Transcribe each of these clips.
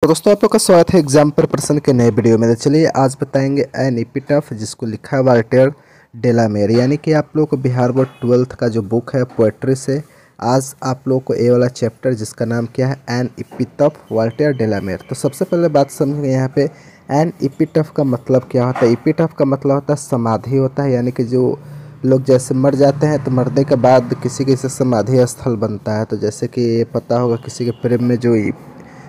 तो दोस्तों आप लोग का स्वागत है एग्जाम पर प्रश्न के नए वीडियो में। तो चलिए आज बताएंगे एन एपिटाफ जिसको लिखा है वाल्टेर डेलामेर, यानी कि आप लोग को बिहार बोर्ड 12th का जो बुक है पोएट्री से आज आप लोग को ए वाला चैप्टर जिसका नाम क्या है एन एपिटाफ वाल्टेर डेलामेर। तो सबसे पहले बात समझेंगे यहाँ पे एन एपिटाफ का मतलब क्या होता है। एपिटाफ का मतलब होता है समाधि होता है, यानी कि जो लोग जैसे मर जाते हैं तो मरने के बाद किसी किसी समाधि स्थल बनता है। तो जैसे कि ये पता होगा किसी के प्रेम में जो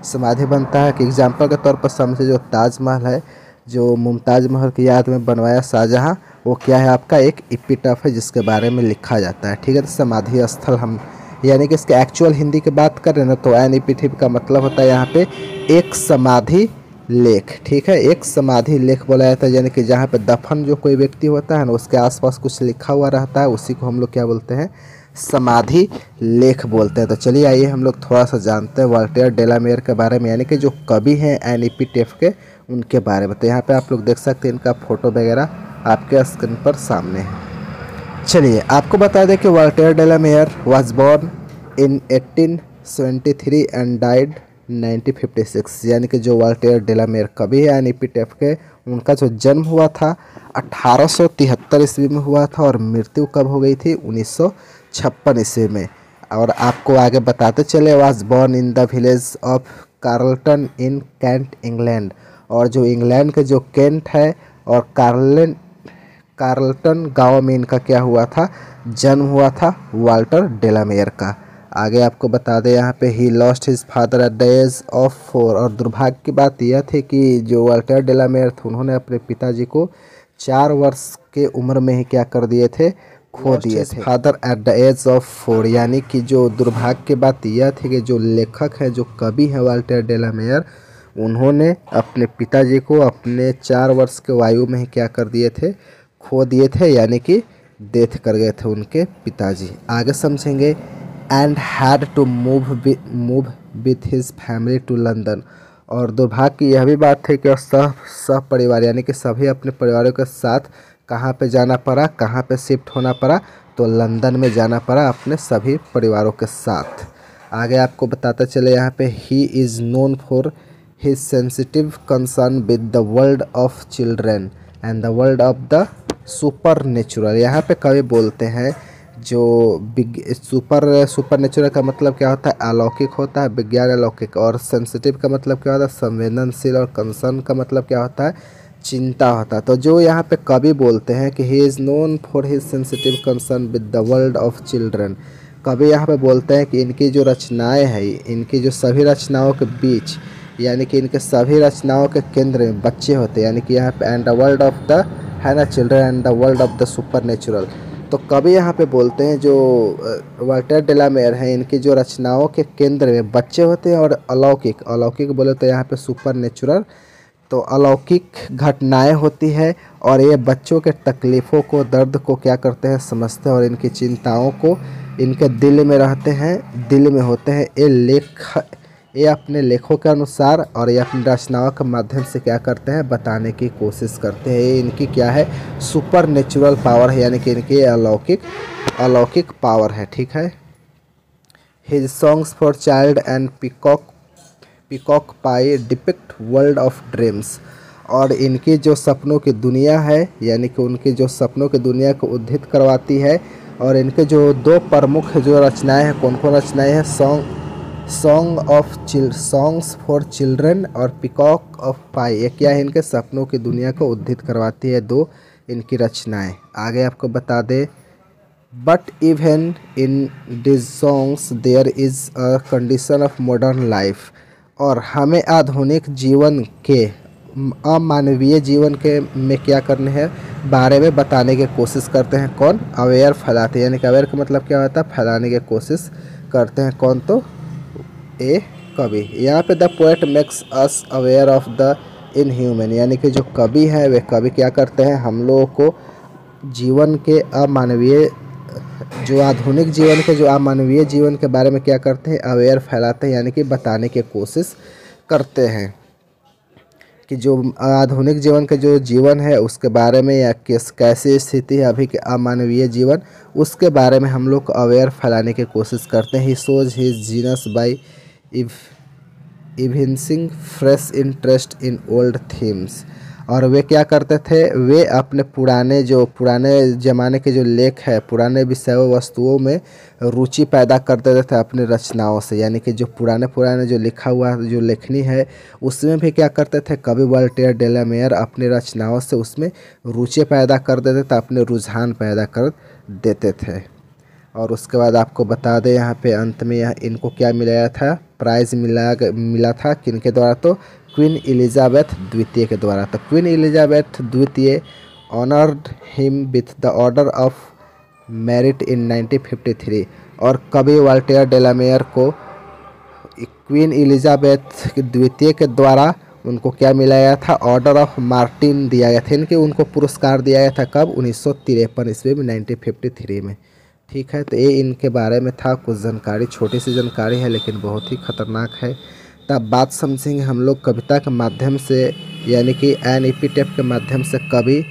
समाधि बनता है कि एग्जाम्पल के तौर पर समझे जो ताजमहल है जो मुमताज़ महल की याद में बनवाया शाहजहाँ, वो क्या है आपका एक एपिटाफ है जिसके बारे में लिखा जाता है। ठीक है, तो समाधि स्थल हम यानी कि इसके एक्चुअल हिंदी की बात करें ना तो एन एपिटाफ का मतलब होता है यहाँ पे एक समाधि लेख। ठीक है, एक समाधि लेख बोला जाता है, यानी कि जहाँ पे दफन जो कोई व्यक्ति होता है ना उसके आसपास कुछ लिखा हुआ रहता है, उसी को हम लोग क्या बोलते हैं समाधि लेख बोलते हैं। तो चलिए आइए हम लोग थोड़ा सा जानते हैं वाल्टेर डेलामेर के बारे में, यानी कि जो कवि हैं एन एपिटाफ के उनके बारे में। तो यहाँ पे आप लोग देख सकते हैं इनका फोटो वगैरह आपके स्क्रीन पर सामने है। चलिए आपको बता दें कि Walter de la Mare was born in 1873 and died 1956, यानी कि जो वाल्टेर डेलामेर कवि है एन एपिटाफ के उनका जो जन्म हुआ था 1873 ईस्वी में हुआ था और मृत्यु कब हो गई थी 1956 ईस्वी में। और आपको आगे बताते चले was born in the village of Carlton in Kent England, और जो इंग्लैंड के जो केंट है और कार्लटन गांव में इनका क्या हुआ था जन्म हुआ था वाल्टेर डेलामेर का। आगे आपको बता दें यहाँ पे ही lost his father at the age of 4, और दुर्भाग्य की बात यह थी कि जो वाल्टेर डेलामेर थे उन्होंने अपने पिताजी को 4 वर्ष के उम्र में ही क्या कर दिए थे खो दिए थे। Father at the age of 4, यानी कि जो दुर्भाग्य की बात यह थी कि जो लेखक है जो कवि है वाल्टेर डेलामेर उन्होंने अपने पिताजी को अपने 4 वर्ष के वायु में ही क्या कर दिए थे खो दिए थे, यानी कि डेथ कर गए थे उनके पिताजी। आगे समझेंगे and had to move with his family to London, और दुर्भाग्य की यह भी बात थी कि सह परिवार यानी कि सभी अपने परिवारों के साथ कहाँ पे जाना पड़ा, कहाँ पे शिफ्ट होना पड़ा, तो लंदन में जाना पड़ा अपने सभी परिवारों के साथ। आगे आपको बताते चले यहाँ पे he is known for his sensitive concern with the world of children and the world of the super natural. यहाँ पे कवि बोलते हैं जो सुपर नेचुरल का मतलब क्या होता है अलौकिक होता है, विज्ञान अलौकिक, और सेंसिटिव का मतलब क्या होता है संवेदनशील, और कंसर्न का मतलब क्या होता है चिंता होता है। तो जो यहाँ पे कवि बोलते हैं कि he is known for his sensitive concern with the world of children, कवि यहाँ पे बोलते हैं कि इनकी जो रचनाएं हैं इनकी जो सभी रचनाओं के बीच यानी कि इनके सभी रचनाओं के केंद्र में बच्चे होते हैं, यानी कि यहाँ पे and the world of the है ना children and the world of the super natural. तो कवि यहाँ पे बोलते हैं जो वाल्टेर डेलामेर हैं इनकी जो रचनाओं के केंद्र में बच्चे होते हैं, और अलौकिक बोले तो यहाँ पे सुपर नेचुरल, तो अलौकिक घटनाएं होती है और ये बच्चों के तकलीफ़ों को दर्द को क्या करते हैं समझते हैं, और इनकी चिंताओं को इनके दिल में रहते हैं दिल में होते हैं। ये अपने लेखों के अनुसार और ये अपनी रचनाओं के माध्यम से क्या करते हैं बताने की कोशिश करते हैं। ये इनकी क्या है सुपर नेचुरल पावर है, यानी कि इनकी अलौकिक पावर है। ठीक है, his songs for child and peacock pi depict world of dreams, और इनकी जो सपनों की दुनिया है यानी कि उनकी जो सपनों की दुनिया को उद्धित करवाती है, और इनके जो 2 प्रमुख जो रचनाएं हैं कौन कौन रचनाएं हैं सॉन्ग्स फॉर चिल्ड्रन और पीकॉक ऑफ पाई, ये क्या है इनके सपनों की दुनिया को उद्धित करवाती है 2 इनकी रचनाएं। आगे आपको बता दें but even in this songs there is a condition of modern life, और हमें आधुनिक जीवन के अमानवीय जीवन के में क्या करने हैं बारे में बताने की कोशिश करते हैं कौन अवेयर फैलाते हैं, यानी कि अवेयर का मतलब क्या होता है फैलाने की कोशिश करते हैं कौन तो ए कवि। यहाँ पे the poet makes us aware of the inhuman, यानी कि जो कवि है वे कवि क्या करते हैं हम लोगों को जीवन के अमानवीय जो आधुनिक जीवन के जो अमानवीय जीवन के बारे में क्या करते हैं अवेयर फैलाते हैं, यानी कि बताने की कोशिश करते हैं कि जो आधुनिक जीवन के जो जीवन है उसके बारे में या कैसी स्थिति है अभी के अमानवीय जीवन उसके बारे में हम लोग अवेयर फैलाने की कोशिश करते हैं। He shows his genius by evincing fresh interest in old themes. और वे क्या करते थे, वे अपने पुराने ज़माने के जो लेख है, पुराने विषयों वस्तुओं में रुचि पैदा कर देते थे अपनी रचनाओं से। यानी कि जो पुराने जो लिखा हुआ जो लेखनी है उसमें भी क्या करते थे, कवि वॉल्टेयर डेलामेयर अपनी रचनाओं से उसमें रुचि पैदा कर देते थे, अपने रुझान पैदा कर देते थे। और उसके बाद आपको बता दें यहाँ पे अंत में इनको क्या मिलाया था, प्राइज़ मिला था किनके द्वारा, तो क्वीन एलिजाबेथ द्वितीय के द्वारा। तो क्वीन एलिजाबेथ द्वितीय honoured him with the order of merit in 1953। और कवि वॉल्टेयर डेलामेयर को क्वीन एलिजाबेथ द्वितीय के द्वारा उनको क्या मिलाया था, ऑर्डर ऑफ मार्टिन दिया गया था। इनके उनको पुरस्कार दिया गया था कब, 1953 ईस्वी में, 1953 में। ठीक है, तो ये इनके बारे में था कुछ जानकारी, छोटी सी जानकारी है लेकिन बहुत ही खतरनाक है। तब बात समझेंगे हम लोग कविता के माध्यम से, यानी कि एन एपिटैफ के माध्यम से कवि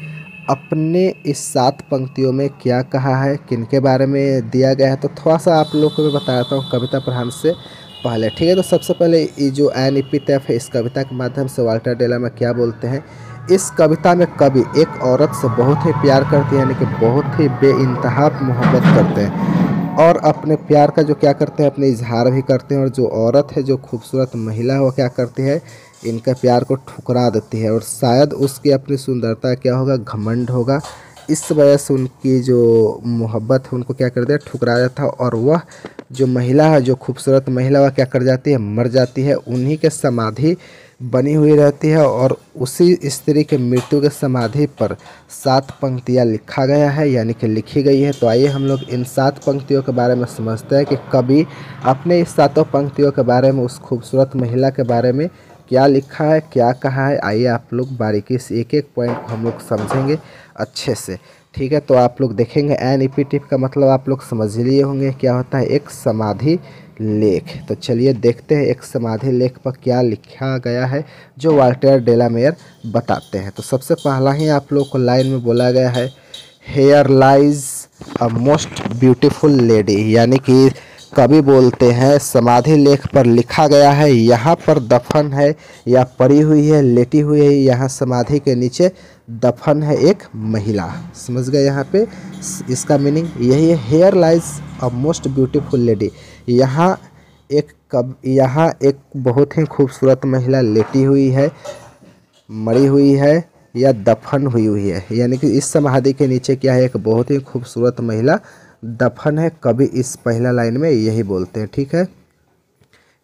अपने इस 7 पंक्तियों में क्या कहा है, किनके बारे में दिया गया है। तो थोड़ा सा आप लोग को मैं बताता हूँ कविता पढ़ाने से पहले। ठीक है, तो सबसे पहले ये जो एन एपिटैफ है, इस कविता के माध्यम से वॉल्टेयर डेलामेयर क्या बोलते हैं। इस कविता में कवि एक औरत से बहुत ही प्यार करते हैं, यानी कि बहुत ही बेइंतहा मोहब्बत करते हैं, और अपने प्यार का जो क्या करते हैं, अपने इजहार भी करते हैं। और जो औरत है, जो खूबसूरत महिला है, वो क्या करती है, इनका प्यार को ठुकरा देती है। और शायद उसकी अपनी सुंदरता क्या होगा, घमंड होगा, इस वजह से उनकी जो मोहब्बत है उनको क्या कर दिया, ठुकरा जाता है। और वह जो महिला है, जो खूबसूरत महिला, वह क्या कर जाती है, मर जाती है। उन्हीं के समाधि बनी हुई रहती है, और उसी स्त्री के मृत्यु के समाधि पर 7 पंक्तियाँ लिखा गया है, यानी कि लिखी गई है। तो आइए हम लोग इन 7 पंक्तियों के बारे में समझते हैं कि कवि अपने इस 7 पंक्तियों के बारे में, उस खूबसूरत महिला के बारे में क्या लिखा है, क्या कहा है। आइए आप लोग बारीकी से एक एक पॉइंट को हम लोग समझेंगे अच्छे से। ठीक है, तो आप लोग देखेंगे एन एपिटैफ का मतलब आप लोग समझ लिए होंगे क्या होता है, एक समाधि लेख। तो चलिए देखते हैं एक समाधि लेख पर क्या लिखा गया है जो वॉल्टेयर डेलामेयर बताते हैं। तो सबसे पहला ही आप लोग को लाइन में बोला गया है, here lies a most beautiful lady. यानी कि कवि बोलते हैं समाधि लेख पर लिखा गया है, यहाँ पर दफन है या पड़ी हुई है, लेटी हुई है, यहाँ समाधि के नीचे दफन है एक महिला। समझ गए यहाँ पे इसका मीनिंग यही है, here lies a most beautiful lady. यहाँ एक बहुत ही खूबसूरत महिला लेटी हुई है, मरी हुई है या दफन हुई है। यानी कि इस समाधि के नीचे क्या है, एक बहुत ही खूबसूरत महिला दफन है। कवि इस पहला लाइन में यही बोलते हैं। ठीक है,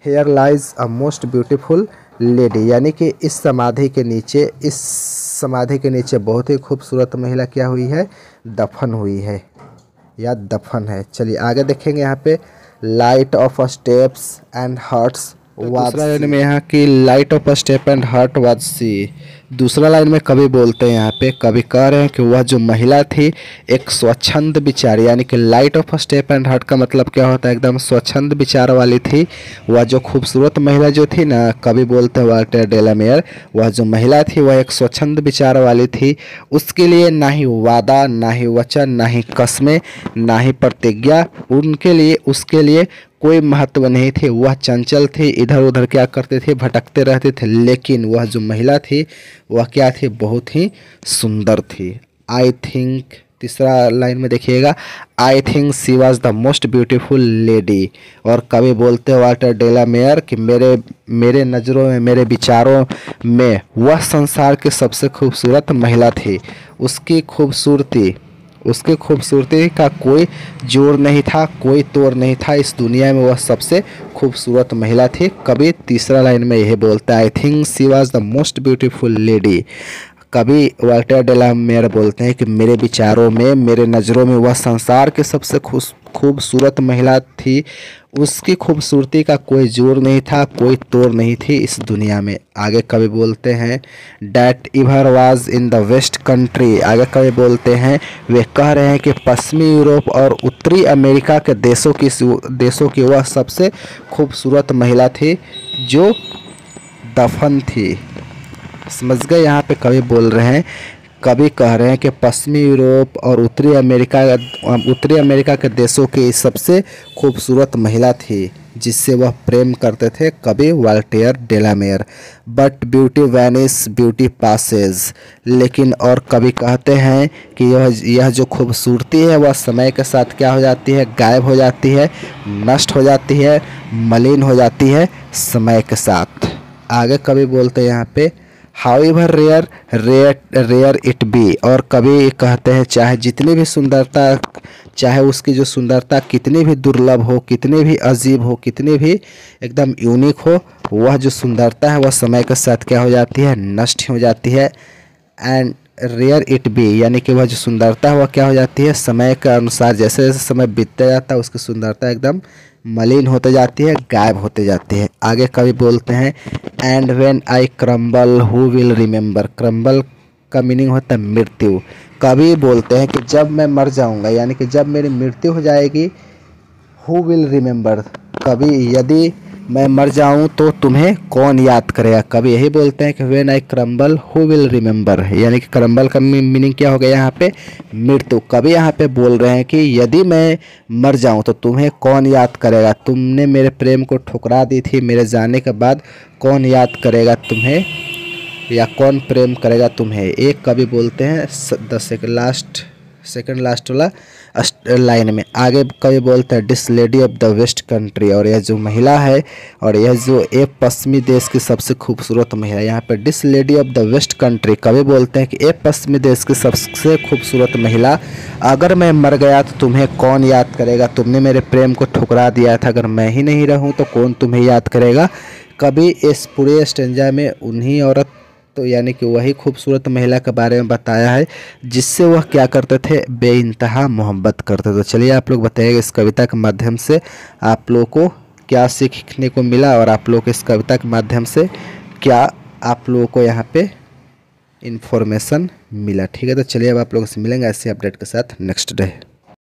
here lies a most beautiful lady, यानी कि इस समाधि के नीचे बहुत ही खूबसूरत महिला क्या हुई है, दफन हुई है या दफन है। चलिए आगे देखेंगे यहाँ पे, light of steps and hearts. दूसरा लाइन में यहाँ की light of step and heart was सी। दूसरा लाइन में कवि बोलते हैं, यहाँ पे कवि कह रहे हैं कि वह जो महिला थी एक स्वच्छंद विचार, यानी कि light of step and heart का मतलब क्या होता है, एकदम स्वच्छंद विचार वाली थी। वह जो खूबसूरत महिला जो थी ना, कवि बोलते हैं वॉल्टेयर डेलामेयर, वह जो महिला थी वह एक स्वच्छंद विचार वाली थी। उसके लिए ना ही वादा, ना ही वचन, ना ही कस्में, ना ही प्रतिज्ञा, उसके लिए कोई महत्व नहीं थे। वह चंचल थे, इधर उधर क्या करते थे, भटकते रहते थे। लेकिन वह जो महिला थी वह क्या थी, बहुत ही सुंदर थी। आई थिंक, तीसरा लाइन में देखिएगा, I think she was the most beautiful lady. और कवि बोलते हैं वॉल्टेयर डेलामेयर कि मेरे नज़रों में, मेरे विचारों में वह संसार की सबसे खूबसूरत महिला थी। उसकी खूबसूरती का कोई जोड़ नहीं था, कोई तोड़ नहीं था। इस दुनिया में वह सबसे खूबसूरत महिला थी। कवि तीसरा लाइन में यही बोलता है, I think she was the most beautiful lady. कवि वॉल्टेयर डेलामेयर बोलते हैं कि मेरे विचारों में, मेरे नज़रों में वह संसार की सबसे खूबसूरत महिला थी। उसकी खूबसूरती का कोई जोर नहीं था, कोई तोड़ नहीं थी इस दुनिया में। आगे कवि बोलते हैं, that ever was in the west country. आगे कवि बोलते हैं, वे कह रहे हैं कि पश्चिमी यूरोप और उत्तरी अमेरिका के देशों की वह सबसे खूबसूरत महिला थी जो दफन थी। समझ गए, यहाँ पे कवि बोल रहे हैं, कवि कह रहे हैं कि पश्चिमी यूरोप और उत्तरी अमेरिका के देशों की सबसे खूबसूरत महिला थी जिससे वह प्रेम करते थे कवि Walter de la Mare. But beauty vanish beauty passes, लेकिन और कवि कहते हैं कि यह जो खूबसूरती है वह समय के साथ क्या हो जाती है, गायब हो जाती है, नष्ट हो जाती है, मलिन हो जाती है समय के साथ। आगे कवि बोलते हैं यहाँ पे however rare rare it be, और कवि कहते हैं चाहे जितनी भी सुंदरता, चाहे उसकी जो सुंदरता कितनी भी दुर्लभ हो, कितनी भी अजीब हो, कितनी भी एकदम यूनिक हो, वह जो सुंदरता है वह समय के साथ क्या हो जाती है, नष्ट हो जाती है। एंड रेयर इट बी, यानी कि वह जो सुंदरता है वह क्या हो जाती है, समय के अनुसार जैसे जैसे समय बीतता जाता है उसकी सुंदरता एकदम मलिन होते जाती है, गायब होते जाती है। आगे कवि बोलते हैं and when I crumble who will remember. Crumble का मीनिंग होता है मृत्यु। कवि बोलते हैं कि जब मैं मर जाऊंगा, यानी कि जब मेरी मृत्यु हो जाएगी, हु विल रिमेंबर, कवि यदि मैं मर जाऊं तो तुम्हें कौन याद करेगा। कवि यही बोलते हैं कि when I crumble who will remember, यानी कि क्रम्बल का मीनिंग क्या हो गया यहाँ पे, मृत्यु। कवि यहाँ पे बोल रहे हैं कि यदि मैं मर जाऊं तो तुम्हें कौन याद करेगा, तुमने मेरे प्रेम को ठुकरा दी थी, मेरे जाने के बाद कौन याद करेगा तुम्हें, या कौन प्रेम करेगा तुम्हें। एक कवि बोलते हैं सेकंड लास्ट वाला लाइन में। आगे कवि बोलते हैं this lady of the west country, और यह जो महिला है, और यह जो एक पश्चिमी देश की सबसे खूबसूरत महिला, यहाँ पे this lady of the west country, कवि बोलते हैं कि एक पश्चिमी देश की सबसे खूबसूरत महिला, अगर मैं मर गया तो तुम्हें कौन याद करेगा, तुमने मेरे प्रेम को ठुकरा दिया था, अगर मैं ही नहीं रहूँ तो कौन तुम्हें याद करेगा। कवि इस पूरे स्टेंजा में उन्हीं औरत, तो यानी कि वही खूबसूरत महिला के बारे में बताया है जिससे वह क्या करते थे, बेइंतहा मोहब्बत करते थे। तो चलिए आप लोग बताइएगा इस कविता के माध्यम से आप लोगों को क्या सीखने को मिला, और आप लोग को इस कविता के माध्यम से क्या आप लोगों को यहाँ पे इन्फॉर्मेशन मिला। ठीक है, तो चलिए अब आप लोगों से मिलेंगे ऐसे अपडेट के साथ नेक्स्ट डे।